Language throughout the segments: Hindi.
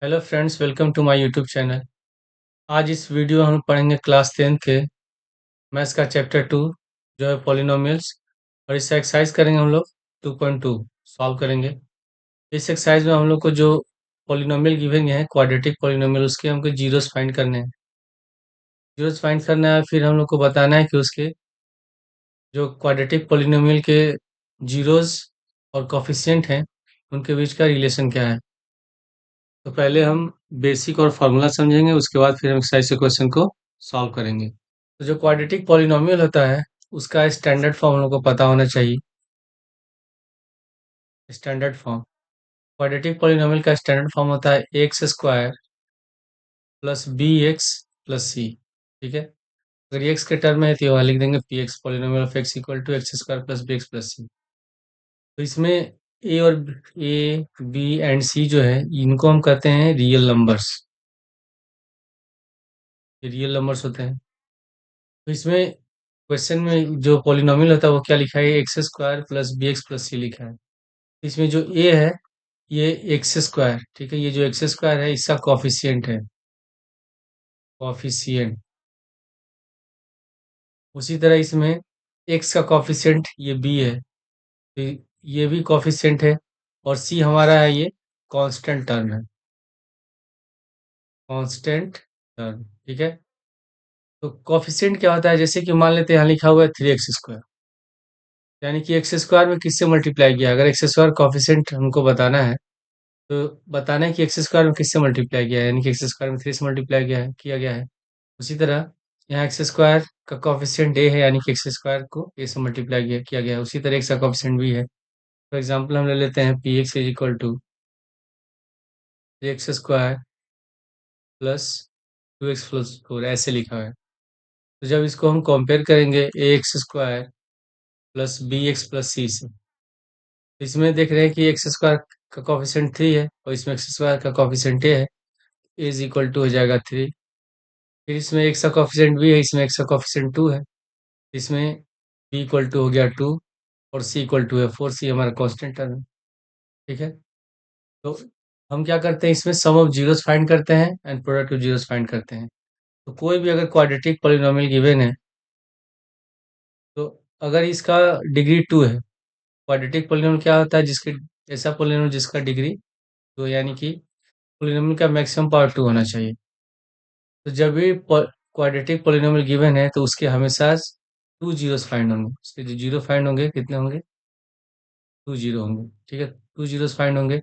Hello friends, welcome to my YouTube channel. आज इस वीडियो में हम पढ़ेंगे क्लास 10 के मैथ्स का चैप्टर 2 जो है पॉलिनोमियल्स। और इससे एक्सरसाइज करेंगे हम लोग 2.2 सॉल्व करेंगे। इस एक्सरसाइज में हम लोग को जो पॉलिनोमियल गिवन है क्वाड्रेटिक पॉलिनोमियल, उसके हमको जीरोस फाइंड करने हैं। जीरोस फाइंड करना है, फिर हम लोग को बताना है कि उसके जो क्वाड्रेटिक पॉलिनोमियल के जीरोस और कोफिशिएंट हैं उनके बीच का रिलेशन क्या है। तो पहले हम बेसिक और फार्मूला समझेंगे, उसके बाद फिर हम एक्सरसाइज के क्वेश्चन को सॉल्व करेंगे। तो जो क्वाड्रेटिक पॉलिनोमियल होता है उसका स्टैंडर्ड फॉर्म हम लोग को पता होना चाहिए। स्टैंडर्ड फॉर्म क्वाड्रेटिक पॉलिनोमियल का स्टैंडर्ड फॉर्म होता है x square plus b x plus c. ठीक है, अगर एक्स के टर्म में है तो वहाँ लिख देंगे p x, polynomial of x equal to x square plus b x plus c. तो इसमें ए और ए बी एंड सी जो है इनको हम कहते हैं रियल नंबर्स। ये रियल नंबर्स होते हैं। तो इसमें क्वेश्चन में जो पॉलिनोमियल होता है वो क्या लिखा है, x square plus b x plus c लिखा है। इसमें जो ए है ये एक्स स्क्वायर, ठीक है, ये जो एक्स स्क्वायर है इसका कॉफिशिएंट है, कॉफिशिएंट। उसी तरह इसमें एक्स का कॉफिशिएंट ये बी है, तो ये भी कॉफिशिएंट है। और सी हमारा है ये कांस्टेंट टर्म है, कांस्टेंट टर्म। ठीक है, तो कॉफिशिएंट क्या होता है, जैसे कि मान लेते हैं यहाँ लिखा हुआ है 3x², यानी कि एक्स स्क्वायर में किससे मल्टीप्लाई किया। अगर एक्स स्क्वायर कॉफिशिएंट हमको बताना है तो बताना है कि एक्स स्क्वायर में किससे मल्टीप्लाई किया है, यानी कि एक्स स्क्वायर में 3 से मल्टीप्लाई किया गया है। उसी तरह यहाँ एक्स स्क्वायर का कॉफिशिएंट ए है, यानी कि एक्स स्क्वायर को ए से मल्टीप्लाई किया गया है। उसी तरह एक्स का कॉफिशिएंट भी है। फॉर एग्जाम्पल हम ले लेते हैं P x is equal to x square plus 2x+4, ऐसे लिखा है। तो जब इसको हम कंपेयर करेंगे a x square plus b x plus c से, तो इसमें देख रहे हैं कि एक्स स्क्वायर का कॉफिशिएंट 3 है और इसमें एक्स स्क्वायर का कॉफिशिएंट ए है। ए इज इक्वल टू हो जाएगा 3। फिर इसमें एक्स का कॉफिशिएंट भी है, इसमें एक्स का कॉफिशिएंट 2 है, इसमें बी इक्वल टू हो गया 2 और सी इक्वल टू है 4। सी हमारा कांस्टेंट टर्म है। ठीक है, तो हम क्या करते हैं, इसमें सम ऑफ जीरोस फाइंड करते हैं and product of zeros find करते हैं। तो कोई भी अगर क्वाड्रेटिक पॉलिनोमियल गिवन है, तो अगर इसका डिग्री 2 है, क्वाड्रेटिक पॉलिनोमियल क्या होता है, जिसके ऐसा पॉलिनोमियल जिसका डिग्री 2, यानी कि पॉलिनोमियल का मैक्सिमम पावर 2 होना चाहिए। तो जब भी क्वाड्रेटिक पॉलिनोमियल गिवन है तो उसके हमेशा 2 जीरोस फाइंड होंगे। उसके जो जीरो फाइंड होंगे कितने होंगे, 2 जीरो होंगे। ठीक है, 2 जीरोस फाइंड होंगे।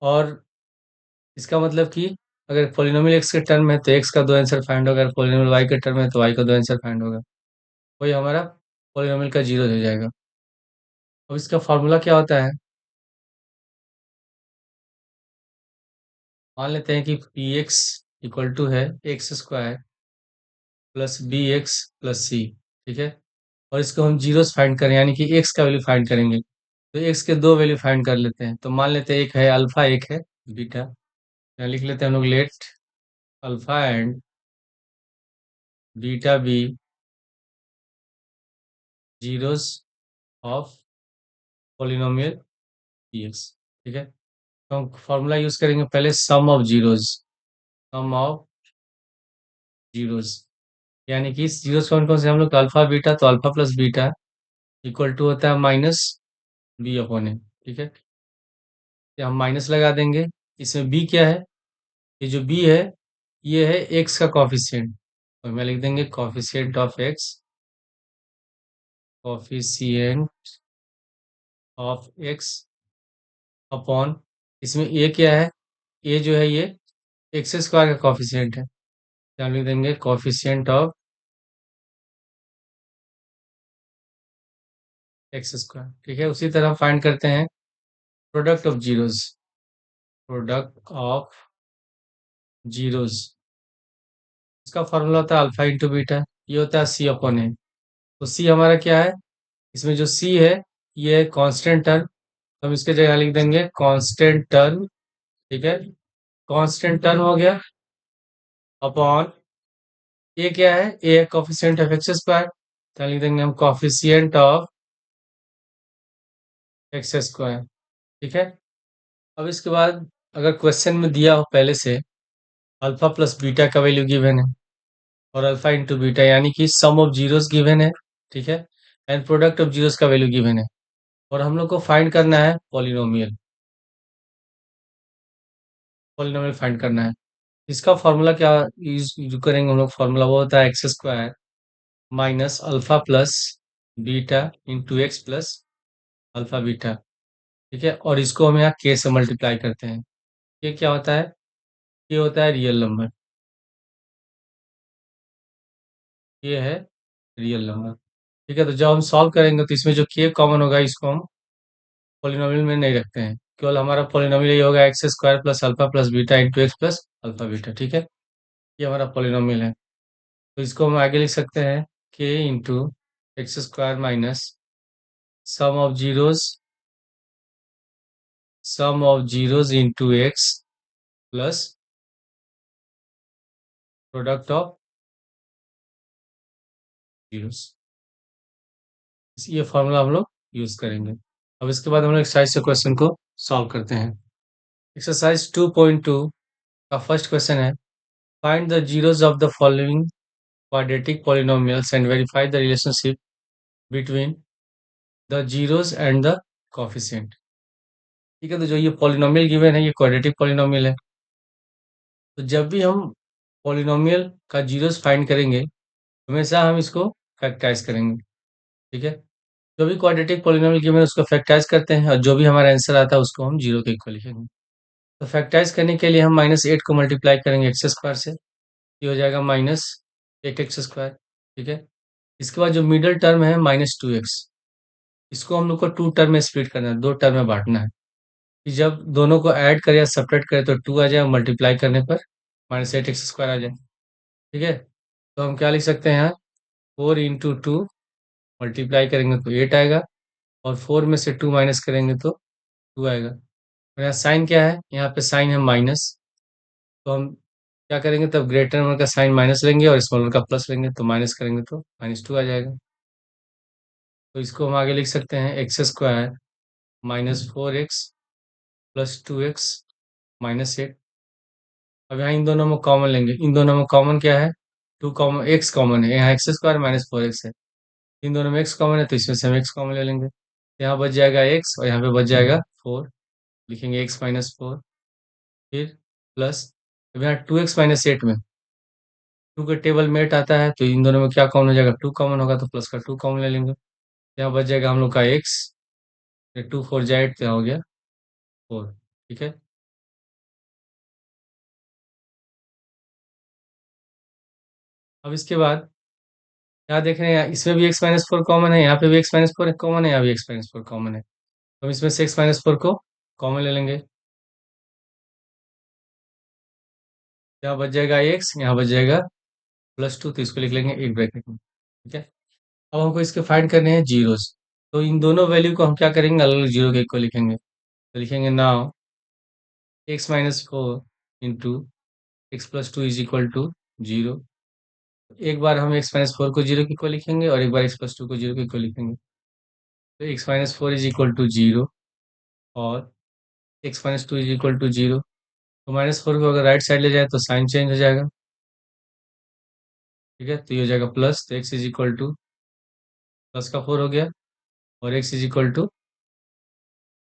और इसका मतलब कि अगर पॉलिनोमियल एक्स के टर्म में है तो एक्स का 2 आंसर फाइंड होगा, अगर पॉलिनोमियल वाई के टर्म में है तो वाई का 2 आंसर फाइंड होगा। वही हमारा पॉलिनोमियल का जीरो हो जाएगा। अब इसका फार्मूला क्या होता है, मान लेते हैं कि पी एक्स इक्वल टू है x square plus b x plus c. ठीक है, और इसको हम जीरोस फाइंड करें, यानी कि एक्स का वैल्यू फाइंड करेंगे। तो एक्स के दो वैल्यू फाइंड कर लेते हैं। तो मान लेते हैं एक है अल्फा, एक है बीटा। यहाँ लिख लेते हैं हम लोग, let alpha and beta be zeros of polynomial p x. ठीक है, तो हम फॉर्मूला यूज करेंगे पहले sum of zeros, sum of zeros, यानी कि जीरोस कौन कौन से हम लोग, अल्फा बीटा, तो alpha plus beta equal to होता है माइनस बी अपॉन ए। ठीक है, तो हम माइनस लगा देंगे। इसमें बी क्या है, ये जो बी है ये है एक्स का कॉफिशिएंट, तो मैं लिख देंगे coefficient of x, coefficient of x upon, इसमें ए क्या है, ए जो है ये एक्स स्क्वायर का कॉफिशिएंट है, तो हम लिख देंगे कॉफिशिएंट ऑफ एक्स स्क्वायर। ठीक है, उसी तरह फाइंड करते हैं product of zeros, product of zeros. इसका फॉर्मूला होता है अल्फा इंटू बीटा, ये होता है सी अपॉन ए। तो सी हमारा क्या है, इसमें जो सी है ये है कांस्टेंट टर्म, तो हम इसके जगह लिख देंगे कांस्टेंट टर्म। ठीक है, कांस्टेंट टर्म हो गया अपॉन ए क्या है, ए कोफिशिएंट ऑफ एक्स स्क्वायर, तो लिख देंगे हम कोफिशिएंट ऑफ एक्स स्क्वायर। ठीक है, अब इसके बाद अगर क्वेश्चन में दिया हो पहले से अल्फा प्लस बीटा का वैल्यू गिवन है और अल्फा इंटू बीटा यानी कि सम ऑफ जीरोस गिवन है, ठीक है, एंड प्रोडक्ट ऑफ जीरोस का वैल्यू गिवन है और हम लोग को फाइंड करना है पॉलिनोमियल। पॉलिनोमियल फाइंड करना है। इसका फॉर्मूला क्या यूज करेंगे हम लोग? फॉर्मूला वो होता है x square minus alpha plus beta into x plus alpha beta, ठीक है, और इसको हम यहाँ के से मल्टीप्लाई करते हैं। ये क्या होता है? ये होता है रियल नंबर, ये है रियल नंबर, ठीक है। तो जब हम सॉल्व करेंगे तो इसमें जो के कॉमन होगा इसको हम पॉलिनोमियल में नहीं रखते हैं, केवल हमारा पॉलिनोमियल ये होगा x square plus alpha plus beta into x plus alpha beta, ठीक है। ये हमारा पॉलिनोमियल है। तो इसको हम आगे लिख सकते हैं के into X square minus sum of zeros, sum of zeros into x plus product of zeros. ये फॉर्मूला हम लोग यूज करेंगे। अब इसके बाद हम लोग एक्सरसाइज से क्वेश्चन को सॉल्व करते हैं। एक्सरसाइज 2.2 का फर्स्ट क्वेश्चन है find the zeros of the following quadratic polynomials and verify the relationship between the zeros and the coefficient। ठीक है, तो जो ये पॉलिनोमियल गिवन है ये क्वाड्रेटिक पॉलिनोमियल है। तो जब भी हम पॉलिनोमियल का जीरोस फाइंड करेंगे हमेशा हम इसको फैक्टराइज करेंगे, ठीक है। जो भी क्वाड्रेटिक पॉलिनोमियल गिवन है उसको फैक्टराइज करते हैं और जो भी हमारा आंसर आता है उसको हम जीरो के इक्वल लिखेंगे। तो फैक्टराइज करने के लिए हम -8 को मल्टीप्लाई करेंगे एक्स स्क्वायर से, ये हो जाएगा -8x स्क्वायर, ठीक है। इसके बाद जो मिडल टर्म है -2x, इसको हम लोग को टू टर्म में स्प्लिट करना है, दो टर्म में बांटना है कि जब दोनों को ऐड करें या सब्ट्रैक्ट करें तो 2 आ जाए और मल्टीप्लाई करने पर -8x स्क्वायर आ जाए, ठीक है। तो हम क्या लिख सकते हैं यहाँ? 4 इंटू टू मल्टीप्लाई करेंगे तो 8 आएगा और 4 में से 2 माइनस करेंगे तो 2 आएगा। और यहाँ साइन क्या है? यहाँ पे साइन है माइनस, तो हम क्या करेंगे तब ग्रेटर नंबर का साइन माइनस लेंगे और स्मॉल नंबर का प्लस लेंगे, तो माइनस करेंगे तो -2 आ जाएगा। तो इसको हम आगे लिख सकते हैं x square -4x plus 2x -8। अब यहाँ इन दोनों में कॉमन लेंगे, इन दोनों में कॉमन क्या है? टू कॉमन, एक्स कॉमन है, यहाँ एक्स स्क्वायर -4x है, इन दोनों में एक्स कॉमन है तो इसमें से हम एक्स कॉमन ले लेंगे। यहाँ बच जाएगा एक्स और यहाँ पे बच जाएगा 4, लिखेंगे x -4, फिर प्लस, अब यहाँ 2x -8 में 2 का टेबल मेट आता है तो इन दोनों में क्या कॉमन हो जाएगा? 2 कॉमन होगा तो प्लस का 2 कॉमन ले लेंगे। यहाँ बच जाएगा हम लोग का x, 2 4 जाए 8 तो यहाँ हो गया 4, ठीक है। अब इसके बाद यहाँ देख रहे हैं इसमें भी x-4 कॉमन है, यहाँ पे भी x-4 कॉमन है, यहाँ भी x-4 कॉमन है, तो हम इसमें से x-4 को कॉमन ले लेंगे। यहाँ बच जाएगा x, यहाँ बच जाएगा +2, तो इसको लिख लेंगे एक ब्रैकेट में, ठीक है। अब हमको इसके फाइंड करने हैं जीरोस, तो इन दोनों वैल्यू को हम क्या करेंगे? अलग अलग जीरो के इक्वल लिखेंगे, तो लिखेंगे now x-4 into x+2 is equal to 0। एक बार हम x-4 को 0 के इक्वल लिखेंगे और एक बार x+2 को 0 के इक्वल लिखेंगे, तो x-4 इज इक्वल टू 0 और x-2 इज इक्वल टू 0। तो -4 को अगर राइट साइड ले जाए तो साइन चेंज हो जाएगा, ठीक है, तो ये हो जाएगा प्लस, तो x is equal two plus का 4 हो गया और x इज इक्वल टू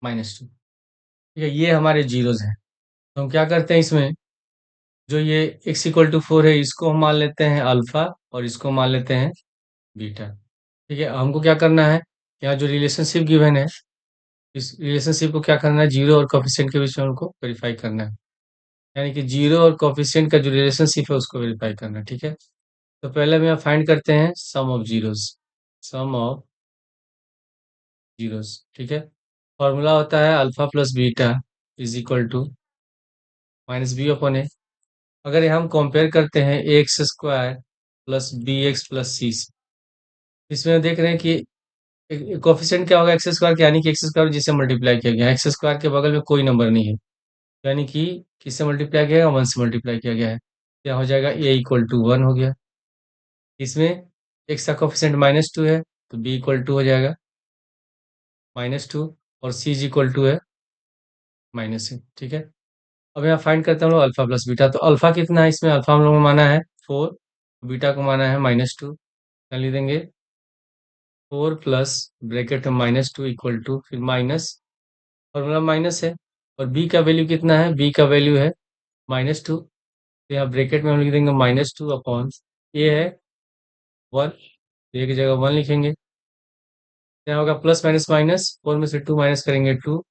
-2, ठीक है। ये हमारे जीरोज हैं। तो हम क्या करते हैं इसमें, जो ये x इक्वल टू 4 है इसको हम मान लेते हैं अल्फा और इसको मान लेते हैं बीटा, ठीक है। हमको क्या करना है, यहाँ जो रिलेशनशिप गिवन है इस रिलेशनशिप को क्या करना है? जीरो और कोफिशिएंट के बीच में हमको वेरीफाई करना है, यानी कि जीरो और कोफिशिएंट का जो रिलेशनशिप है उसको वेरीफाई करना है, ठीक है। तो पहले हम यहाँ फाइंड करते हैं sum of zeros, sum of zeros, ठीक है। फॉर्मूला होता है alpha plus beta is equal to -b/a। अगर ये हम कंपेयर करते हैं x square plus b x plus c से, इसमें देख रहे हैं कि कोफिशिएंट क्या होगा? एक्स स्क्वायर के, यानी कि एक्स स्क्वायर जिसे मल्टीप्लाई किया गया, एक्स स्क्वायर के बगल में कोई नंबर नहीं है, यानी कि किससे मल्टीप्लाई किया गया? 1 से मल्टीप्लाई किया गया है, क्या हो जाएगा? a इक्वल टू 1 हो गया। इसमें एक्स का कोफिशिएंट -2 है तो b इक्वल टू हो जाएगा -2 और c इज इक्वल टू है -1, ठीक है। अब यहाँ फाइंड करते हैं हम लोग अल्फा प्लस बीटा। तो अल्फा कितना है इसमें? अल्फा हम लोग ने माना है 4, बीटा को माना है -2। क्या लिख देंगे? 4 प्लस ब्रैकेट में -2 इक्वल टू फिर माइनस, फॉर्मूला माइनस है। और बी का वैल्यू कितना है? बी का वैल्यू है -2। तो यहाँ ब्रैकेट में हम लिख देंगे -2 अपॉन ये है 1, ये की जगह 1 लिखेंगे। यहाँ होगा प्लस माइनस माइनस, 4 में से 2 माइनस करेंगे 2,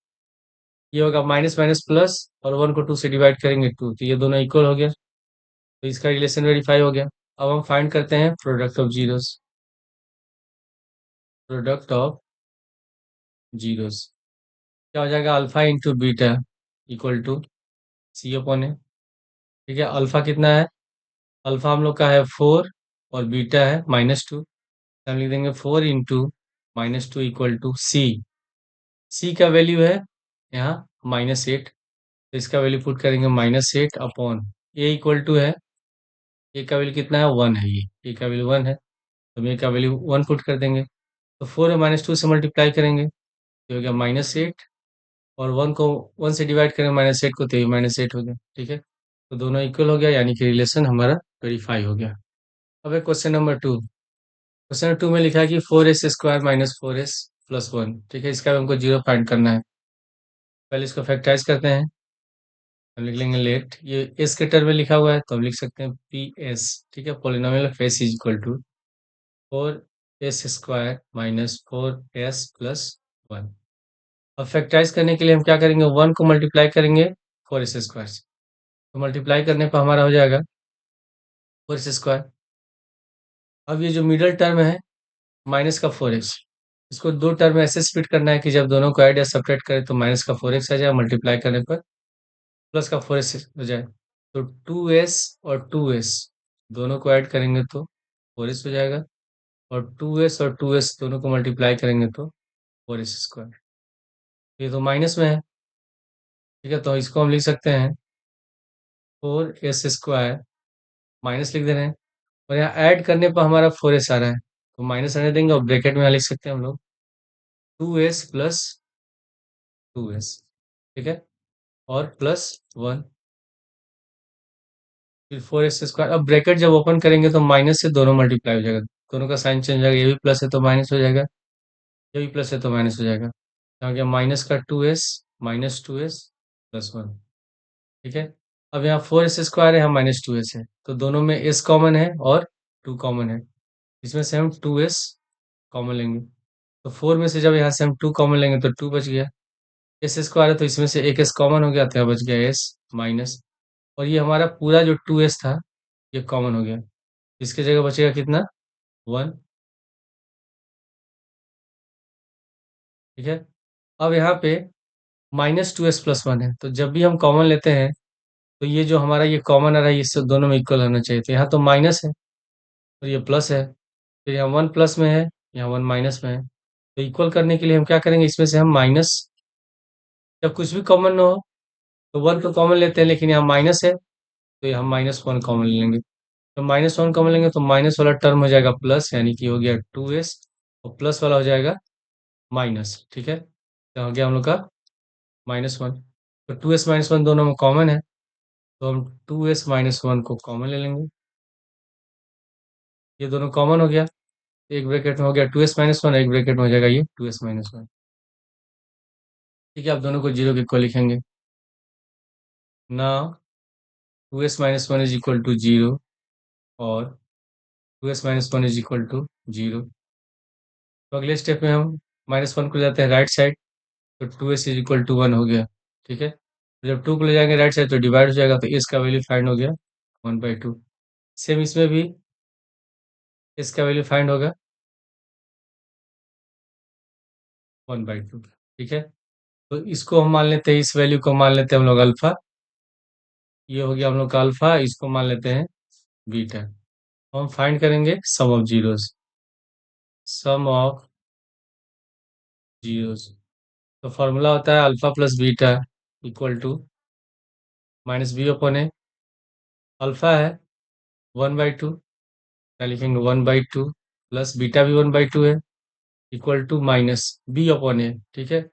ये होगा माइनस माइनस प्लस, और 1 को 2 से डिवाइड करेंगे 2, तो ये दोनों इक्वल हो गया। तो इसका रिलेशन वेरीफाई हो गया। अब हम फाइंड करते हैं product of zeros. Product of zeros क्या हो जाएगा? Alpha into beta equal to C upon a. ठीक है, अल्फा कितना है? अल्फा हम लोग का है 4 और बीटा है -2। हम लिख देंगे 4 इंटू -2 इक्वल टू सी। सी का वैल्यू है यहाँ -8, तो इसका वैल्यू पुट करेंगे -8 अपॉन ए इक्वल टू है, ए का वैल्यू कितना है? 1 है, ये ए का वैल्यू 1 है, तो ए का वैल्यू 1 पुट कर देंगे। तो 4 और -2 से मल्टीप्लाई करेंगे तो हो गया -8, और 1 को 1 से डिवाइड करेंगे -8 को, तो ये -8 हो गया। ठीक है, तो दोनों इक्वल हो गया, यानी कि रिलेशन हमारा वेरीफाई हो गया। अब है क्वेश्चन नंबर 2। क्वेश्चन नंबर 2 में लिखा है कि 4s² माइनस 4s प्लस 1। ठीक है, इसका भी हमको जीरो फाइंड करना है। पहले इसको फैक्टराइज करते हैं। हम लिख लेंगे लेट, ये एस के टर्म में लिखा हुआ है तो हम लिख सकते हैं पी एस। ठीक है, polynomial of S is equal to 4s² minus 4s plus 1। अब फैक्टराइज करने के लिए हम क्या करेंगे? 1 को मल्टीप्लाई करेंगे 4s² से, तो मल्टीप्लाई करने पर हमारा हो जाएगा 4s²। अब ये जो मिडल टर्म है माइनस का 4s, इसको दो टर्म में ऐसे स्प्लिट करना है कि जब दोनों को ऐड या सब्ट्रैक्ट करें तो माइनस का 4x आ जाए, मल्टीप्लाई करने पर प्लस का 4s हो जाए। तो 2s और 2s दोनों को ऐड करेंगे तो 4s हो जाएगा, और 2s और 2s दोनों को मल्टीप्लाई करेंगे तो 4s²। ये तो माइनस में है। ठीक है, तो इसको हम लिख सकते हैं 4s² माइनस लिख दे रहे हैं, और यहाँ ऐड करने पर हमारा 4s आ रहा है, तो माइनस रहने देंगे, और ब्रैकेट में यहाँ लिख सकते हैं हम लोग 2s प्लस 2s। ठीक है, और प्लस 1, फिर 4s²। अब ब्रैकेट जब ओपन करेंगे तो माइनस से दोनों मल्टीप्लाई हो जाएगा, दोनों का साइन चेंज हो जाएगा, ये भी प्लस है तो माइनस हो जाएगा, ये भी प्लस है तो माइनस हो जाएगा। तो आ गया माइनस का 2s माइनस 2s प्लस 1। ठीक है, अब यहाँ 4s² है, यहाँ -2s है, तो दोनों में s कॉमन है और 2 कॉमन है, इसमें से हम 2s कॉमन लेंगे। तो 4 में से जब यहाँ से हम 2 कॉमन लेंगे तो 2 बच गया। s² है तो इसमें से एक s कॉमन हो गया, तो यहाँ बच गया s माइनस, और ये हमारा पूरा जो 2s था ये कॉमन हो गया, इसके जगह बचेगा कितना? 1। ठीक है, अब यहाँ पे -2s प्लस 1 है, तो जब भी हम कॉमन लेते हैं तो ये जो हमारा ये कॉमन आ रहा है इससे दोनों में इक्वल होना चाहिए, तो यहाँ तो माइनस है और ये प्लस है, फिर यहाँ 1 प्लस में है, यहाँ 1 माइनस में है, तो इक्वल करने के लिए हम क्या करेंगे? इसमें से हम माइनस, जब कुछ भी कॉमन ना हो तो 1 को कॉमन लेते हैं, लेकिन यहाँ माइनस है तो यहाँ -1 कॉमन ले लेंगे। तो -1 कॉमन लेंगे तो माइनस वाला टर्म हो जाएगा प्लस, यानी कि हो गया 2s, और प्लस वाला हो जाएगा माइनस। ठीक है, तो हो गया हम लोग का -1। तो 2s -1 दोनों में कॉमन है, तो हम 2s -1 को कॉमन ले लेंगे, ये दोनों कॉमन हो गया, एक ब्रैकेट में हो गया 2s -1, एक ब्रैकेट में हो जाएगा ये 2s -1। ठीक है, आप दोनों को जीरो के इक्वल लिखेंगे ना। 2s -1 इज इक्वल टू 0, और 2s -1 इज इक्वल टू 0। तो अगले स्टेप में हम -1 को जाते हैं राइट साइड, तो 2s इज इक्वल टू 1 हो गया। ठीक है, तो जब 2 को ले जाएंगे राइट साइड तो डिवाइड हो जाएगा, तो s का वैल्यू फाइंड हो गया 1/2। सेम इसमें भी s का वैल्यू फाइंड होगा 1/2। ठीक है, तो इसको हम मान लेते हैं, इस वैल्यू को मान लेते हैं हम लोग अल्फा, ये हो गया हम लोग का अल्फा, इसको मान लेते हैं बीटा। हम फाइंड करेंगे sum of zeros. Sum of zeros, तो फॉर्मूला होता है alpha plus beta equal to -b/a। Alpha है 1/2, क्या लिखेंगे? 1/2 प्लस बीटा भी 1/2 है, इक्वल टू -b/a। ठीक है,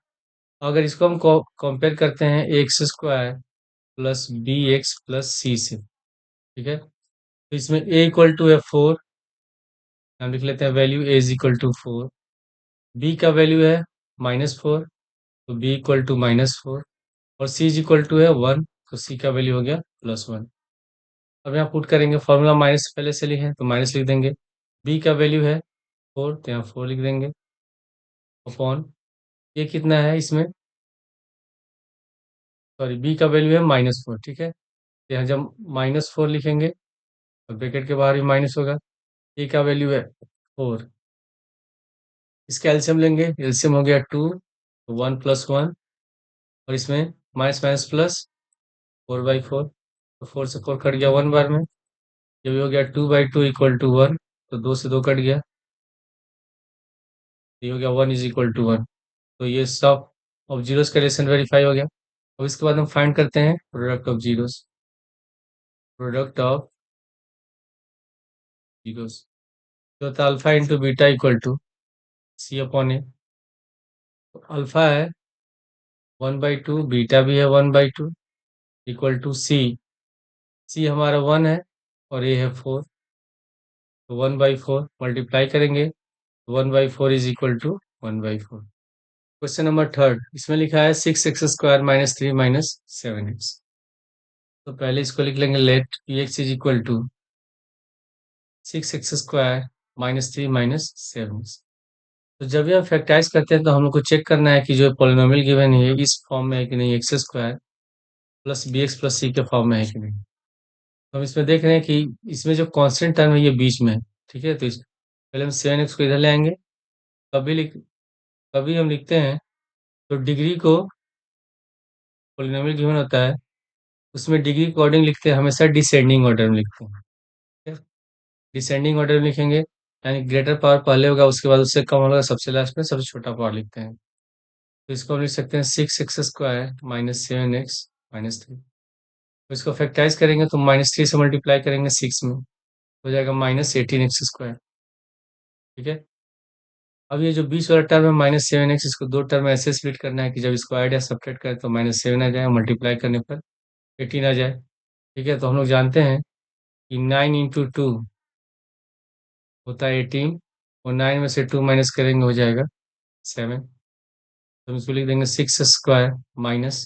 अगर इसको हम कंपेयर करते हैं x square plus b x plus c से, ठीक है। तो इसमें ए इक्वल टू है 4, हम लिख लेते हैं value A is equal to 4। B का वैल्यू है -4, तो बी इक्वल टू -4, और सी इज इक्वल टू है 1, तो सी का वैल्यू हो गया +1। अब यहाँ पुट करेंगे, फॉर्मूला माइनस पहले से लिखे हैं तो माइनस लिख देंगे। बी का वैल्यू है 4, तो यहाँ 4 लिख देंगे, अपॉन ये कितना है इसमें, सॉरी बी का वैल्यू है -4, ठीक है। तो यहाँ जब -4 लिखेंगे और ब्रैकेट के बाहर भी माइनस होगा, ए का वैल्यू है 4, इसका एलसीएम लेंगे, एलसीएम हो गया 2, तो 1 + 1, और इसमें माइनस माइनस प्लस 4/4, तो 4 से 4 कट गया 1 बार में, ये भी हो गया 2/2 इक्वल टू 1, तो 2 से 2 कट गया, ये हो गया 1 इज इक्वल टू 1। तो ये सब ऑफ जीरोस का रिलेशन वेरीफाई हो गया। अब इसके बाद हम फाइंड करते हैं product of zeros, product of zeros तो होता है alpha into beta equal to C upon A. Alpha है 1/2, बीटा भी है 1/2, इक्वल टू सी, सी हमारा 1 है और ए है 4, तो 1/4 मल्टीप्लाई करेंगे, 1/4 is equal to 1/4। Question number third, इसमें लिखा है 6x² - 3 - 7x। तो पहले इसको लिख लेंगे, let px is equal to 6x² - 3 - 7x। तो जब ये हम फैक्टराइज करते हैं तो हम लोग को चेक करना है कि जो पोलिनोमियल गिवन है इस फॉर्म में है कि नहीं, x² plus b x plus c के फॉर्म में है कि नहीं। तो हम इसमें देख रहे हैं कि इसमें जो कांस्टेंट टर्म है ये बीच में है, ठीक है। तो पहले हम 7x को इधर ले आएंगे, कभी हम लिखते हैं तो डिग्री को, पोलिनोमियल गिवन होता है उसमें डिग्री के अकॉर्डिंग लिखते हैं, हमेशा डिसेंडिंग ऑर्डर में लिखते हैं, ठीक है। डिसेंडिंग ऑर्डर में लिखेंगे, यानी ग्रेटर पावर पहले होगा, उसके बाद उससे कम होगा, सबसे लास्ट में सबसे छोटा पावर लिखते हैं। तो इसको हम लिख सकते हैं 6x² - 7x - 3। तो इसको फैक्टराइज करेंगे तो -3 से मल्टीप्लाई करेंगे 6 में, हो जाएगा -18x², ठीक है। अब ये जो बीच वाला टर्म है -7x, इसको दो टर्म में ऐसे स्प्लिट करना है कि जब इसको ऐड या सब्ट्रैक्ट करें तो -7 आ जाए, मल्टीप्लाई करने पर 18 आ जाए, ठीक है। तो हम लोग जानते हैं कि 9 × 2 होता है 18, और 9 में से 2 माइनस करेंगे हो जाएगा 7, तो हम इसको लिख देंगे 6² माइनस,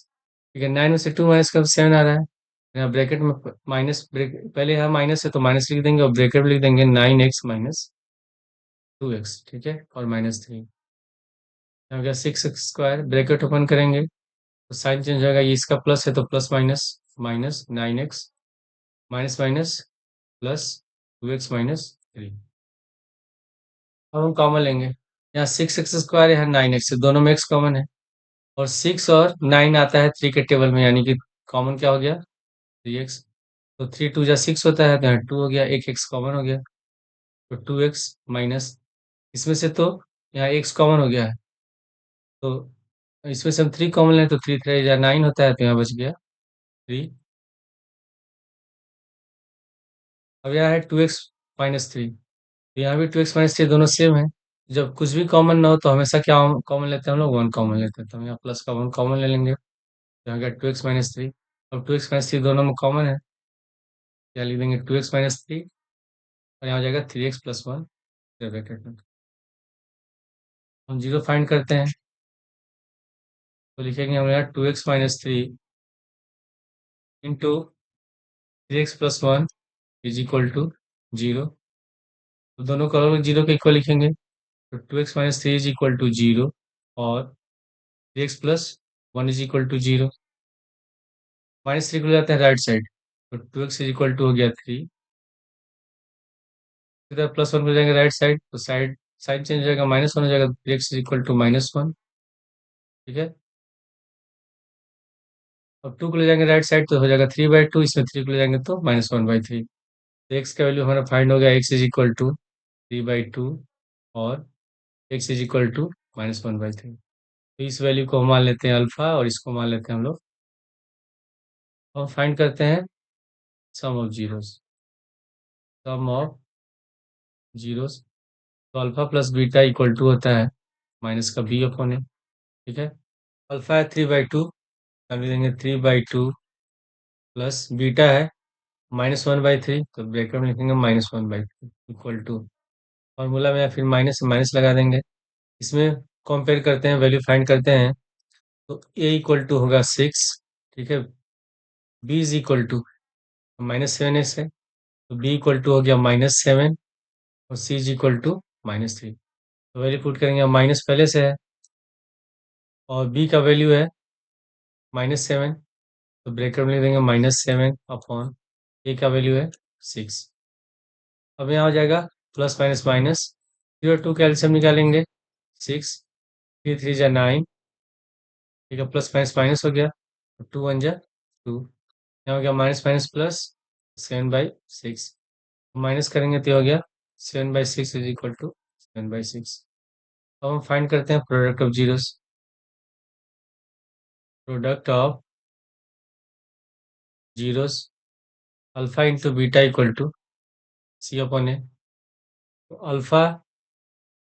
ठीक है, 9 में से 2 माइनस कर 7 आ रहा है, यहाँ ब्रैकेट में माइनस, पहले यहाँ माइनस है तो माइनस लिख देंगे, और ब्रैकेट में लिख देंगे 9x - 2x, ठीक है, और -3। हो गया 6x², ब्रैकेट ओपन करेंगे तो साइन चेंज होगा, ये इसका प्लस है तो plus minus, -9x minus minus plus 2x - 3। अब हम कॉमन लेंगे, यहाँ 6x², यहाँ 9x है, दोनों में x कॉमन है, और 6 और 9 आता है 3 के टेबल में, यानी कि कॉमन क्या हो गया, 3x। तो 3 2 जा 6 होता है, तो यहाँ 2 हो गया, एक x कॉमन हो गया, तो 2x माइनस, इसमें से तो यहाँ x कॉमन हो गया है, तो इसमें से हम 3 कॉमन लें तो 3 3 जा 9 होता है, तो यहाँ बच गया 3। अब यहाँ है 2x - 3, तो यहाँ भी 2x - 3 दोनों सेम है। जब कुछ भी कॉमन ना हो तो हमेशा क्या कॉमन लेते हैं हम लोग, 1 कॉमन लेते हैं, तो हम यहाँ प्लस का 1 कॉमन ले लेंगे, तो यहाँ गया 2x - 3। अब 2x - 3 दोनों में कॉमन है, यहाँ लिख देंगे 2x - 3, और यहाँ हो जाएगा 3x + 1 ब्रैकेट में। हम जीरो फाइंड करते हैं, तो लिखेंगे हम यहाँ 2x - 3 into 3x + 1 is equal to 0। तो दोनों को अलग जीरो के इक्वल लिखेंगे, तो 2x - 3 इज इक्वल टू 0, और 3x + 1 इज इक्वल टू 0। -3 को ले जाते हैं राइट साइड, तो 2x इज इक्वल टू हो गया 3, इधर +1 को जाएंगे राइट साइड, तो साइड चेंज हो जाएगा, -1 हो जाएगा, 3x इज इक्वल टू -1, ठीक है। अब 2 को ले जाएंगे राइट साइड तो हो जाएगा 3/2, इसमें 3 को ले जाएंगे तो -1/3। तो x का वैल्यू हमारा फाइंड हो गया, x इज इक्वल टू 3/2, और x इज इक्वल टू -1/3। तो इस वैल्यू को हम मान लेते हैं अल्फा, और इसको मान लेते हैं हम लोग, और फाइंड करते हैं sum of zeros, sum of zeros. तो alpha plus beta equal to होता है माइनस का b अपॉन ए, ठीक है। अल्फा है 3/2, हम लिख देंगे 3/2 प्लस बीटा है -1/3, तो ब्रैकेट में लिखेंगे -1/3 इक्वल टू फॉर्मूला में या फिर माइनस माइनस लगा देंगे। इसमें कंपेयर करते हैं, वैल्यू फाइंड करते हैं, तो a इक्वल टू होगा 6, ठीक है। b is equal to -7x है, तो b इक्वल टू हो गया -7 और c इज इक्वल टू -3। तो वैल्यू पुट करेंगे, माइनस पहले से है और b का वैल्यू है -7, तो ब्रैकेट में लिख देंगे -7 अपॉन a का वैल्यू है 6। अब यहाँ हो जाएगा प्लस माइनस माइनस, 0 2 कैल्शियम निकालेंगे, 6 3 3 जा 9, ठीक है, प्लस माइनस माइनस हो गया, 2 1 जा 2, यहाँ हो गया माइनस माइनस प्लस 7/6, माइनस करेंगे तो हो गया 7/6 इज इक्वल टू 7/6। अब हम फाइंड करते हैं product of zeros. Product of zeros, alpha into beta equal to C upon a. तो अल्फा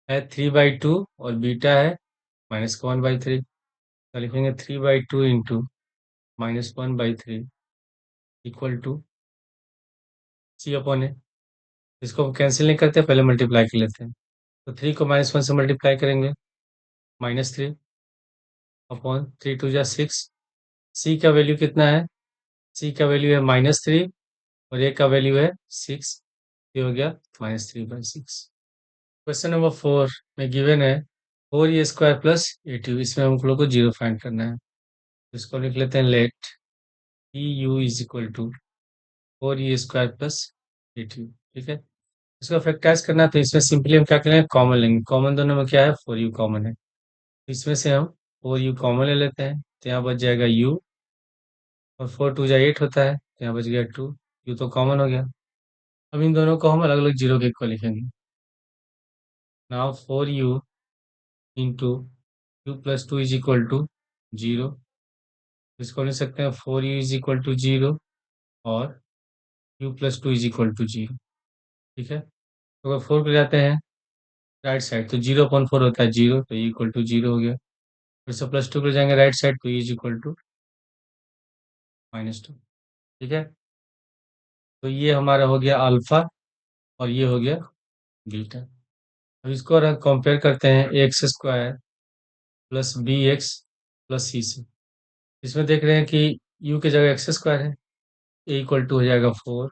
है 3/2 और बीटा है -1/3, तो लिखेंगे 3/2 into -1/3 equal to C upon a. इसको हम कैंसिल नहीं करते, पहले मल्टीप्लाई कर लेते हैं। तो 3 को -1 से मल्टीप्लाई करेंगे, -3 अपॉन 3 2 जा 6। सी का वैल्यू कितना है? सी का वैल्यू है -3 और ए का वैल्यू है 6, ये हो गया -3/6। क्वेश्चन नंबर 4 में गिवन है 4e² प्लस 8u, इसमें हम लोग को जीरो फाइंड करना है। तो इसको लिख लेते हैं, let eu is equal to 4e² plus 8u, ठीक है। इसको फैक्टराइज करना है, तो इसमें सिंपली हम क्या करेंगे, कॉमन लेंगे। कॉमन दोनों में क्या है, 4u कॉमन है, तो इसमें से हम 4u कॉमन ले लेते हैं, तो यहाँ बच जाएगा u, और 4 2 जा 8 होता है, तो यहाँ बच गया 2, u तो कॉमन हो गया। अब इन दोनों को हम अलग अलग जीरो के इक्वल लिखेंगे। Now 4u into U plus 2 is equal to 0, इसको लिख सकते हैं 4u इज इक्वल टू 0 और u plus 2 is equal to 0, ठीक है। तो अगर 4 पे जाते हैं राइट साइड, तो 0/4 होता है 0, तो इक्वल टू 0 हो गया। फिर से +2 पे जाएंगे राइट साइड, तो इज इक्वल टू -2, ठीक है। तो ये हमारा हो गया अल्फा और ये हो गया बीटा। अब इसको अगर कंपेयर करते हैं ax² plus bx plus c से, इसमें देख रहे हैं कि u की जगह x² है, a इक्वल टू हो जाएगा 4,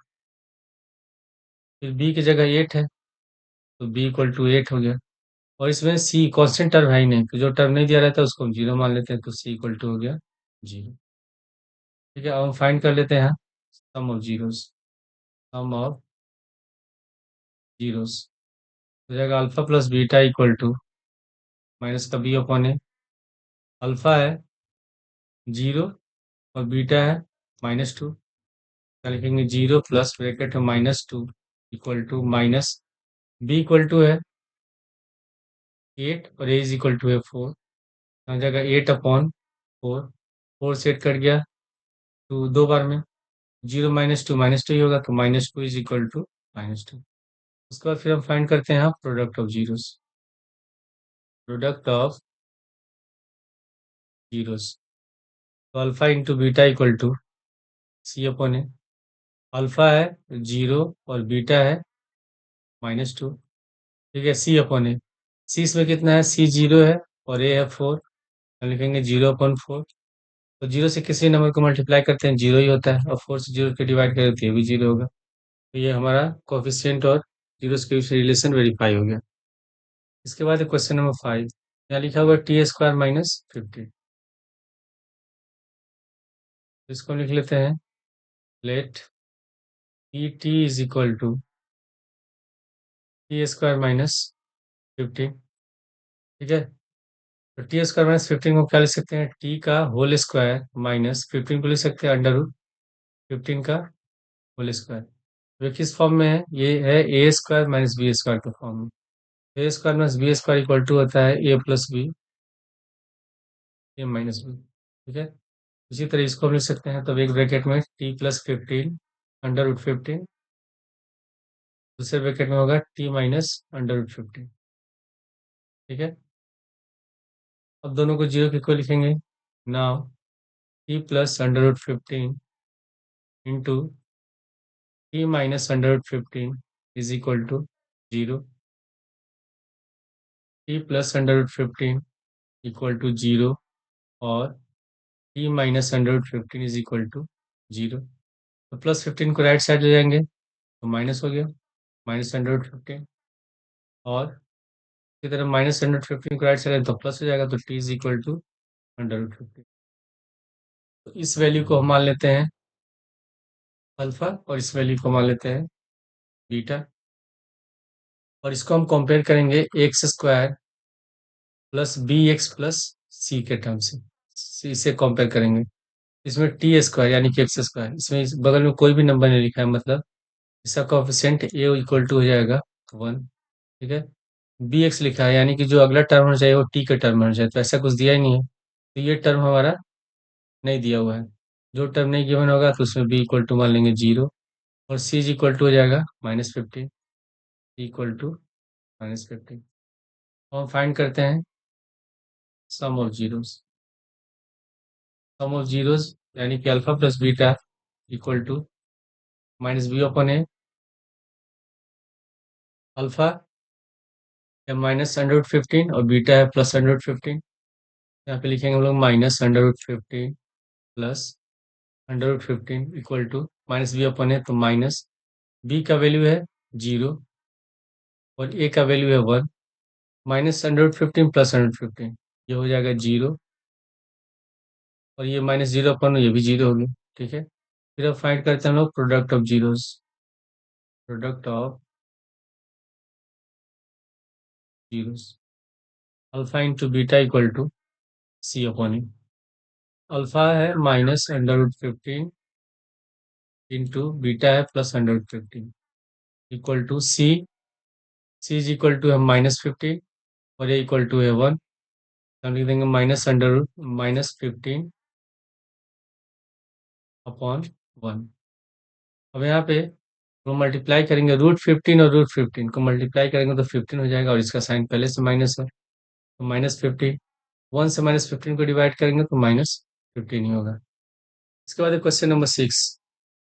फिर b की जगह 8 है, तो b इक्वल टू 8 हो गया, और इसमें c कांस्टेंट टर्म है ही नहीं, तो जो टर्म नहीं दिया रहता है उसको हम जीरो मान लेते हैं, तो c इक्वल टू हो गया 0, ठीक है। अब हम फाइंड कर लेते हैं sum of zeros, sum of zeros हो जाएगा alpha plus beta equal to minus का बी अपॉन ए। अल्फा है 0 और बीटा है -2, क्या लिखेंगे, 0 प्लस ब्रैकेट है -2 equal to minus B equal to है 8 और ए इज इक्वल टू है 4, हो जाएगा 8/4, 4 से 8 कट गया, तो दो बार में 0 -2 ही होगा, तो -2 इज इक्वल टू -2। उसके बाद फिर हम फाइंड करते हैं product of zeros. Product of zeros, तो alpha into beta equal to C upon A. Alpha है 0 और बीटा है -2, ठीक है, सी अपॉन ए। सी इसमें कितना है, सी 0 है और ए है 4, हम लिखेंगे 0/4। तो 0 से किसी नंबर को मल्टीप्लाई करते हैं 0 ही होता है, और 4 से 0 के डिवाइड करें तो ये भी 0 होगा। तो ये हमारा कोफिशिएंट और जीरोस के बीच रिलेशन वेरीफाई हो गया। इसके बाद क्वेश्चन नंबर 5, यहाँ लिखा हुआ t² -15, इसको लिख लेते हैं, let t is equal to t² -15, ठीक है। तो t² -15 को क्या लिख सकते हैं, t का होल स्क्वायर -15 को लिख सकते हैं √15 का होल स्क्वायर। ये किस फॉर्म में है, ये है a² -b² के फॉर्म में। a² -b² इक्वल टू होता है a plus B, a minus B, ठीक है। इसी तरह इसको हम लिख सकते हैं, तो एक ब्रैकेट में t प्लस 15 √15, दूसरे ब्रैकेट में होगा t माइनस √15, ठीक है। अब दोनों को जीरो के इक्वल लिखेंगे। Now t plus √15 into t minus 115 is equal to 0, t plus 115 equal to 0 और t minus 115 is equal to 0। तो प्लस 15 को राइट साइड ले जाएंगे तो माइनस हो गया, माइनस 115, और इसी तरह माइनस 115 को राइट साइड तो प्लस हो जाएगा, तो टी इज इक्वल टू 115। तो इस वैल्यू को हम मान लेते हैं अल्फा और इस वैल्यू को मान लेते हैं बीटा, और इसको हम कंपेयर करेंगे x square plus b x plus c के टर्म से, इसे कंपेयर करेंगे। इसमें टी स्क्वायर यानी कि एक्स स्क्वायर, इसमें इस बगल में कोई भी नंबर नहीं लिखा है, मतलब इसका कोएफिशिएंट ए इक्वल टू हो जाएगा 1, ठीक है। बी एक्स लिखा है यानी कि जो अगला टर्म होना चाहिए वो टी का टर्म होना चाहिए, तो ऐसा कुछ दिया ही नहीं है, तो ये टर्म हमारा नहीं दिया हुआ है। जो टर्म नहीं गिवन होगा तो उसमें बी इक्वल टू मान लेंगे 0, और सी इज इक्वल टू हो जाएगा -15, इक्वल टू -15। हम फाइंड करते हैं sum of zeros, sum of zeros यानी कि alpha plus beta equal to minus b upon A, alpha है -115 और बीटा है +115। यहाँ पे लिखेंगे हम लोग -115 plus 115 equal to minus b upon a, तो माइनस बी का वैल्यू है 0 और ए का वैल्यू है 1, -115 प्लस 115 ये हो जाएगा 0, और ये -0 अपन ये भी 0 हो गया, ठीक है। फिर अब फाइंड करते हैं हम लोग product of zeros, product of zeros, alpha into beta equal to C upon A. Alpha है -115 इंटू बीटा है +115 equal to c, c is equal to है -15 और ए इक्वल टू है 1, हम लिख देंगे -15 अपॉन 1। अब यहाँ पे वो मल्टीप्लाई करेंगे, √15 और √15 को मल्टीप्लाई करेंगे तो 15 हो जाएगा, और इसका साइन पहले से माइनस है, तो -15, 1 से -15 को डिवाइड करेंगे तो -15 ही होगा। इसके बाद क्वेश्चन नंबर 6,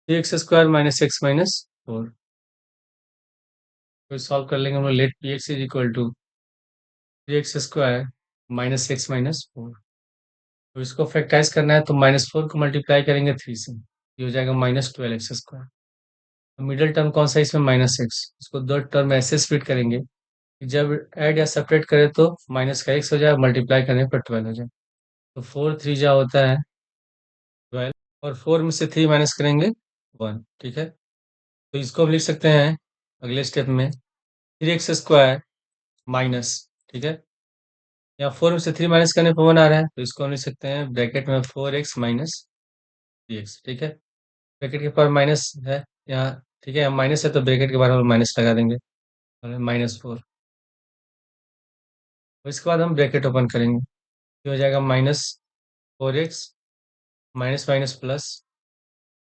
3x² -x -4 को सॉल्व कर लेंगे हम लोग। Let p x is equal to 3x² -x -4, तो इसको फैक्टराइज करना है तो -4 को मल्टीप्लाई करेंगे 3 से, ये हो जाएगा -12x²। मिडिल टर्म कौन सा है इसमें, -x, इसको दो टर्म ऐसे स्प्लिट करेंगे कि जब ऐड या सेपरेट करें तो माइनस का x हो जाए, मल्टीप्लाई करने पर 12 हो जाए, तो 4 3 जा होता है 12, और 4 में से 3 माइनस करेंगे 1, ठीक है। तो इसको हम लिख सकते हैं अगले स्टेप में 3x² माइनस, ठीक है, यहाँ 4 में से 3 माइनस करने पर 1 आ रहा है, तो इसको हम लिख सकते हैं ब्रैकेट में 4x माइनस 3x, ठीक है। ब्रैकेट के पास माइनस है यहाँ, ठीक है, यहाँ माइनस है तो ब्रैकेट के बाहर हम माइनस लगा देंगे, -4, और इसके बाद हम ब्रैकेट ओपन करेंगे, ये हो जाएगा -4x minus minus plus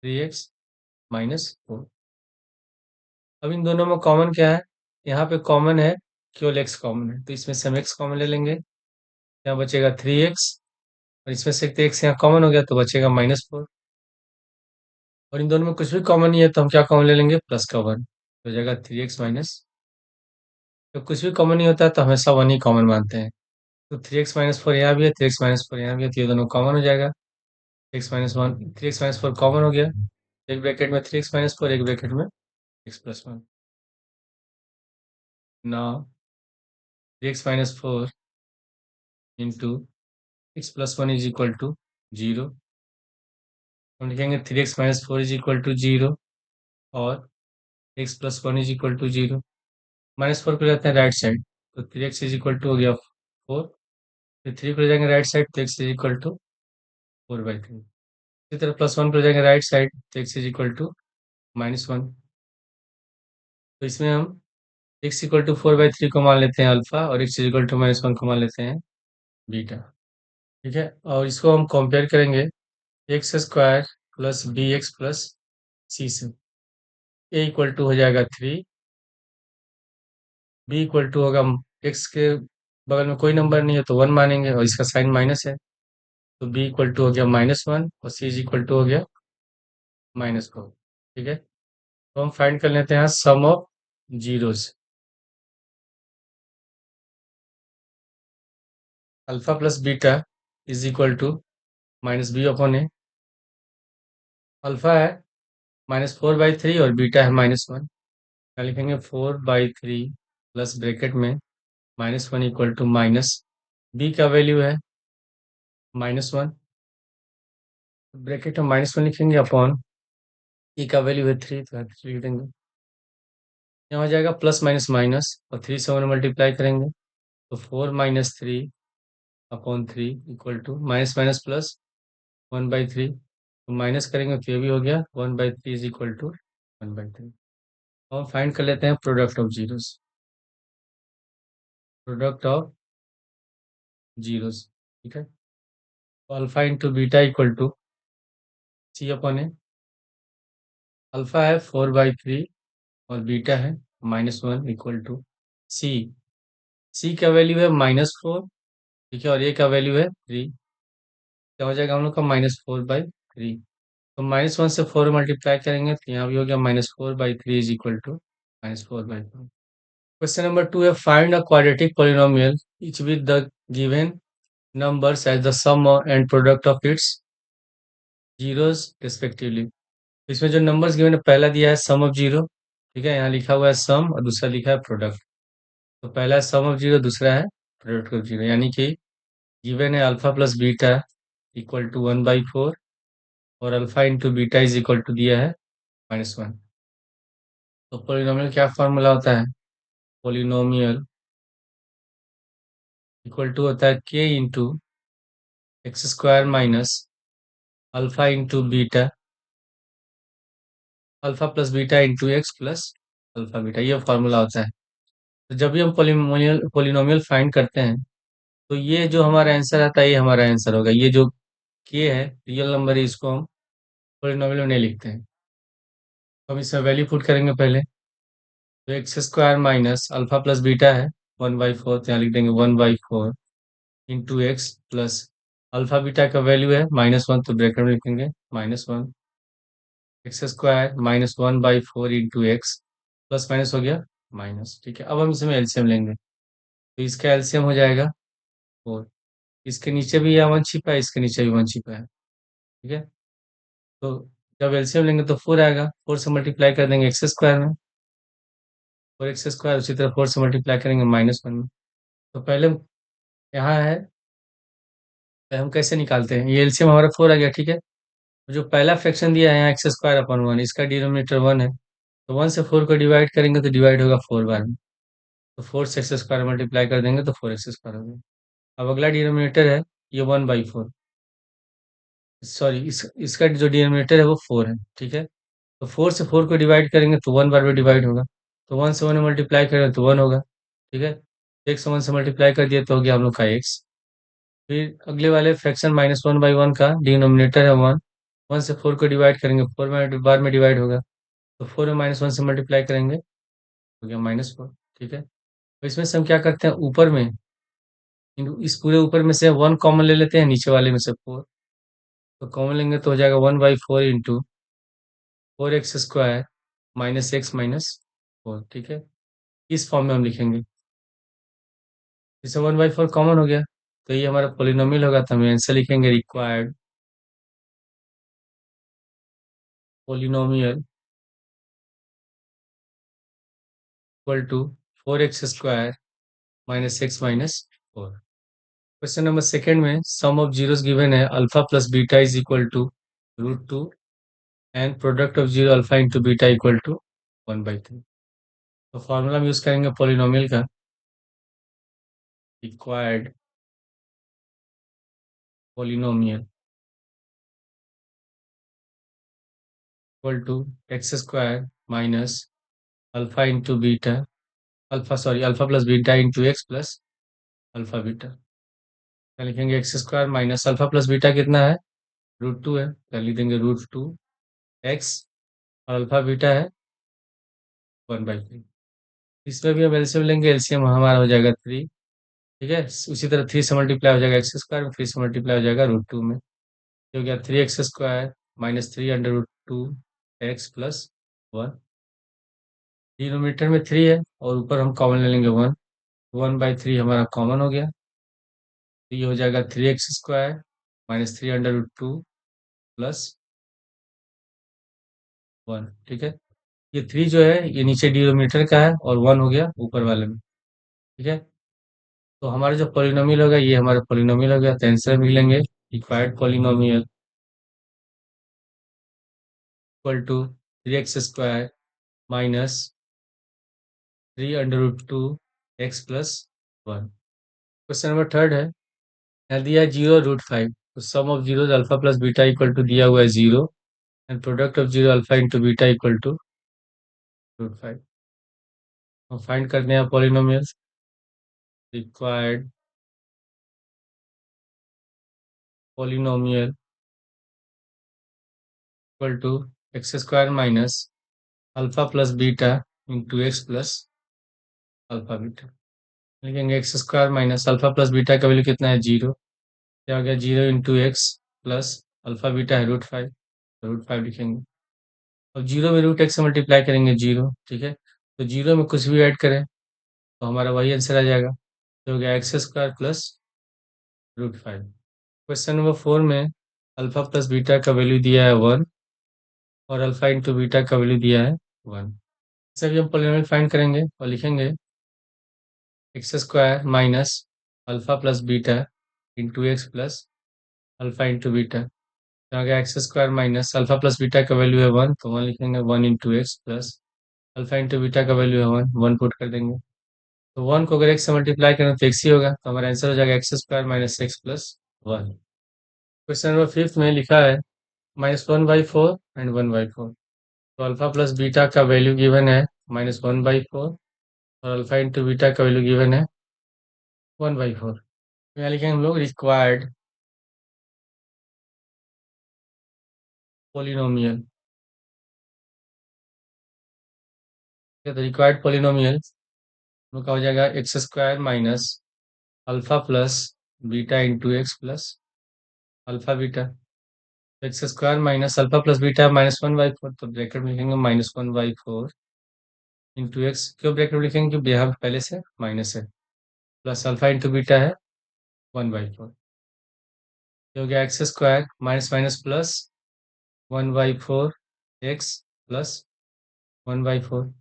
3x -4। अब इन दोनों में कॉमन क्या है, यहाँ पे कॉमन है, केवल x कॉमन है, तो इसमें से हम x कॉमन ले लेंगे, यहाँ बचेगा 3x, और इसमें से x यहाँ कॉमन हो गया तो बचेगा -4, और इन दोनों में कुछ भी कॉमन नहीं है तो हम क्या कॉमन ले लेंगे, प्लस का 1, तो हो जाएगा 3x माइनस, तो कुछ भी कॉमन नहीं होता है तो हमेशा 1 ही कॉमन मानते हैं, तो 3x -4 यहाँ भी है, 3x -4 यहाँ भी है, तो ये दोनों कॉमन हो जाएगा, 3x-1, 3x-4 कॉमन हो गया, एक ब्रैकेट में 3x-4, एक ब्रैकेट में x+1। Now 3x-4 into x+1 is equal to 0, हम लिखेंगे 3x-4 इज इक्वल टू 0 और x+1 इज इक्वल टू 0, -4 को जाते हैं राइट साइड, तो 3x इज इक्वल टू हो गया 4, फिर 3 को ले जाएंगे राइट साइड तो x इज इक्वल टू 4/3, इसी तरह +1 को ले जाएंगे राइट साइड तो x इज इक्वल टू -1, तो इसमें हम x इक्वल टू 4/3 को मान लेते हैं अल्फा, और x इक्वल टू -1 को मान लेते हैं बीटा, ठीक है। और इसको हम कंपेयर करेंगे x² plus b x plus c से, a इक्वल टू हो जाएगा 3, b इक्वल टू होगा, x के बगल में कोई नंबर नहीं है तो 1 मानेंगे, और इसका साइन माइनस है, तो b इक्वल टू हो गया -1 और c इज इक्वल टू हो गया -4। ठीक है, तो हम फाइंड कर लेते हैं sum of zeros. Alpha plus beta is equal to -b/a। Alpha है -4/3 और बीटा है -1। क्या लिखेंगे? 4/3 प्लस ब्रैकेट में -1 इक्वल टू माइनस बी का वैल्यू है -1, ब्रैकेट में -1 लिखेंगे अपॉन ई का वैल्यू है 3, तो 3 लिख देंगे। यहाँ हो जाएगा प्लस माइनस माइनस, और 3 से 1 मल्टीप्लाई करेंगे तो 4 - 3 upon 3 equal to minus minus plus 1/3, तो माइनस करेंगे तो ये भी हो गया 1/3 इज इक्वल टू 1/3। और फाइंड कर लेते हैं product of zeros. Product of zeros, ठीक है, तो alpha into beta equal to c/a। Alpha है 4/3 और बीटा है -1 इक्वल टू सी। सी का वैल्यू है -4, ठीक है, और ए का वैल्यू है 3। क्या हो जाएगा हम लोग का? -4/3। तो -1 से 4 मल्टीप्लाई करेंगे तो यहाँ भी हो गया -4/3 is equal to -4/4। Question number 2 है find a quadratic polynomial each with the given numbers as the sum and product of its zeros respectively। इसमें जो नंबर्स गिवन है, पहला दिया है सम ऑफ जीरो, ठीक है, यहाँ लिखा हुआ है सम और दूसरा लिखा है प्रोडक्ट। तो पहला है सम ऑफ जीरो, दूसरा है प्रोडक्ट ऑफ जीरो, यानी कि गिवन है alpha plus beta equal to 1/4 और alpha into beta is equal to दिया है -1। तो पोलिनोमियल क्या फॉर्मूला होता है? पोलिनोमियल इक्वल टू होता है के into X square minus alpha into beta, alpha plus beta into x plus alpha beta, ये फॉर्मूला होता है। तो जब भी हम पोलिनोमियल फाइंड करते हैं तो ये जो हमारा आंसर आता है ये हमारा आंसर होगा। ये जो के है रियल नंबर है, इसको हम पोलिनोमियल में नहीं लिखते हैं। तो हम इसमें वैल्यू पुट करेंगे पहले। तो x square minus alpha plus beta है 1/4, तो यहाँ लिख देंगे 1/4 into x plus alpha beta का वैल्यू है -1, तो ब्रैकेट में लिखेंगे -1 x square -1/4 into x plus minus हो गया माइनस। ठीक है, अब हम इसमें एलसीएम लेंगे तो इसका एलसीएम हो जाएगा 4। इसके नीचे भी यह 1 छिपा है, इसके नीचे भी 1 छिपा है, ठीक है। तो जब एलसीएम लेंगे तो 4 आएगा, 4 से मल्टीप्लाई कर देंगे एक्स स्क्वायर में, और एक्स स्क्वायर उसी तरह 4 से मल्टीप्लाई करेंगे -1 में। तो पहले यहाँ है, पहले हम कैसे निकालते हैं? ये एलसीएम हमारा 4 आ गया, ठीक है। जो पहला फ्रैक्शन दिया है यहाँ एक्स स्क्वायर अपॉन 1, इसका डिनोमिनेटर 1 है, तो 1 से 4 को डिवाइड करेंगे तो डिवाइड होगा 4 बार में। तो 4 से एक्स स्क्वायर मल्टीप्लाई कर देंगे तो 4x स्क्वायर हो गया। अब अगला डिनोमिनेटर है ये 1/4, सॉरी इसका जो डिनोमिनेटर है वो 4 है, ठीक है। तो 4 से 4 को डिवाइड करेंगे तो 1 बार में डिवाइड होगा, तो 1 से 1 मल्टीप्लाई करेंगे तो 1 होगा, ठीक है। एक्स से 1 से मल्टीप्लाई कर दिया तो हो गया हम लोग का एक्स। फिर अगले वाले फ्रैक्शन -1/1 का डिनोमिनेटर है 1, 1 से 4 को डिवाइड करेंगे 4 बार में डिवाइड होगा, तो 4 में -1 से मल्टीप्लाई करेंगे हो गया -4, ठीक है। तो इसमें से हम क्या करते हैं, ऊपर में इस पूरे ऊपर में से 1 कॉमन ले लेते हैं, नीचे वाले में से 4, तो कॉमन लेंगे तो हो जाएगा 1/4 into 4x² minus x minus 4, ठीक है। इस फॉर्म में हम लिखेंगे। जैसे 1/4 कॉमन हो गया तो ये हमारा पोलिनोमियल होगा, तो हम आंसर लिखेंगे required polynomial equal to 4x² minus x minus 4। Question number second में सम ऑफ जीरोस गिवन है alpha plus beta is equal to √2 and product of zero alpha into beta equal to 1/3। तो फॉर्मूला हम यूज करेंगे पोलिनोमियल का, required polynomial equal to x² minus alpha into beta, alpha plus beta into x plus alpha beta. क्या लिखेंगे? x² minus alpha plus beta कितना है? √2 है, क्या लिख देंगे √2 एक्स, और अल्फा बीटा है 1/3। इसमें भी हम एलसीएम लेंगे, एलसीएम हमारा हो जाएगा 3, ठीक है। उसी तरह 3 से मल्टीप्लाई हो जाएगा x² में, 3 से मल्टीप्लाई हो जाएगा √2 में, ये हो गया 3x² -3√2x+1। डिनोमिनेटर में 3 है और ऊपर हम कॉमन ले लेंगे 1। 1/3 हमारा कॉमन हो गया, तो ये हो जाएगा 3x² -3√2 + 1। ठीक है, ये 3 जो है ये नीचे डिनोमिनेटर का है और 1 हो गया ऊपर वाले में। ठीक है, तो हमारा जो पॉलिनोमियल होगा ये हमारा पॉलिनोमियल हो गया, तो आंसर मिल लेंगे required polynomial equal to 3x² -3√2x+1। Question number third है, यहाँ दिया है 0√5, तो sum of zeros alpha plus beta equal to दिया हुआ है 0 and product of 0 alpha into beta equal to √5। हम फाइंड करते हैं polynomials. Required polynomial equal to x² minus alpha plus beta into x plus alpha beta. लिखेंगे x² minus alpha plus beta का वैल्यू कितना है 0, क्या हो गया 0 into x plus alpha beta है √5, √5 लिखेंगे और 0 में √x से मल्टीप्लाई करेंगे 0। ठीक है, तो 0 में कुछ भी ऐड करें तो हमारा वही आंसर आ जाएगा, तो हो गया x² प्लस √5। क्वेश्चन नंबर 4 में अल्फा प्लस बीटा का वैल्यू दिया है 1 और अल्फा इंटू बीटा का वैल्यू दिया है 1। इसे भी हम पॉलिनोमियल फाइंड करेंगे और लिखेंगे x² minus alpha plus beta into x plus alpha into beta. तो आ गया x² minus alpha plus beta का वैल्यू है 1, तो 1 लिखेंगे 1 into x plus alpha into beta का वैल्यू है 1, 1 पुट कर देंगे, तो 1 को अगर x से मल्टीप्लाई करें तो x ही होगा, तो हमारा आंसर हो जाएगा x² minus x plus 1। Question number 5 में लिखा है -1/4 एंड 1/4, तो अल्फा प्लस बीटा का वैल्यू गिवन है -1/4 और अल्फा इंटू बीटा का वैल्यू गिवन है 1/4। तो यहाँ लिखेंगे हम लोग रिक्वायर्ड पोलिनोमियल। तो रिक्वायर्ड पोलिनोमियल का हो जाएगा x² minus alpha plus beta into x plus alpha beta. x² minus alpha plus beta -1/4, तो ब्रैकेट में लिखेंगे -1/4 इंटू एक्स, क्यों ब्रैकेट में लिखेंगे क्योंकि यहाँ पहले से माइनस है, प्लस अल्फा इंटू बीटा है 1/4। ये हो गया x² minus minus plus 1/4 x plus 1/4।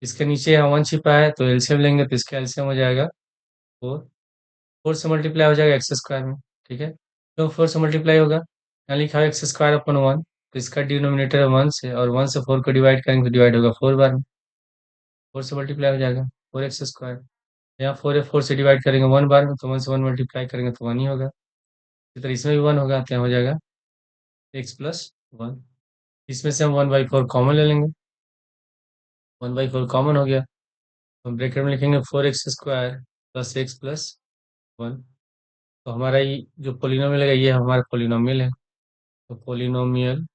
इसके नीचे यहाँ 1 छिपा है तो एलसीएम लेंगे, तो इसका एलसीएम हो जाएगा 4। 4 से मल्टीप्लाई हो जाएगा x² में। ठीक है, तो 4 से मल्टीप्लाई होगा, यहाँ लिखा है x²/1, तो इसका डिनोमिनेटर है 1 से, और 1 से 4 को डिवाइड करेंगे तो डिवाइड होगा 4 बार में, 4 से मल्टीप्लाई हो जाएगा 4x²। यहाँ 4 है, 4 से डिवाइड करेंगे 1 बार में, तो 1 से 1 मल्टीप्लाई करेंगे तो 1 ही होगा, इसी तरह इसमें भी 1 होगा, तो यहाँ हो जाएगा x प्लस 1। इसमें से हम 1/4 कॉमन ले लेंगे, 1/4 कॉमन हो गया, तो हम ब्रैकेट में लिखेंगे 4x² प्लस एक्स प्लस 1। तो हमारा ये जो पोलिनोमियल है ये हमारा पोलिनोमियल है, तो polynomial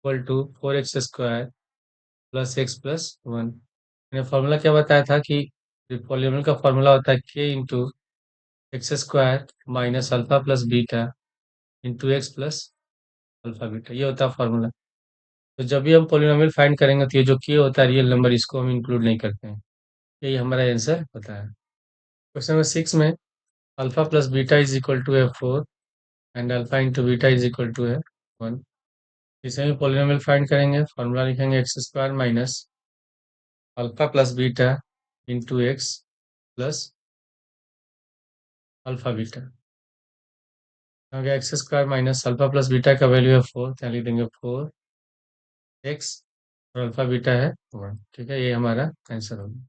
equal to 4x² plus x plus 1। मैंने फार्मूला क्या बताया था कि पोलिनोमियल का फार्मूला होता है k into x² minus alpha plus beta into x plus alpha beta, ये होता है फार्मूला। तो जब भी हम पोलिनोमियल फाइंड करेंगे तो ये जो k होता है रियल नंबर, इसको हम इंक्लूड नहीं करते हैं, यही हमारा आंसर होता है। क्वेश्चन नंबर 6 में alpha plus beta is equal to है 4 and alpha into beta is equal to है 1। इसे हम पोलिनोमियल फाइंड करेंगे, फार्मूला लिखेंगे x² minus alpha plus beta into x plus alpha beta. हो गया x² minus alpha plus beta का वैल्यू है 4, तो लिख देंगे 4x और अल्फा बीटा है 1। ठीक है, ये हमारा आंसर होगा।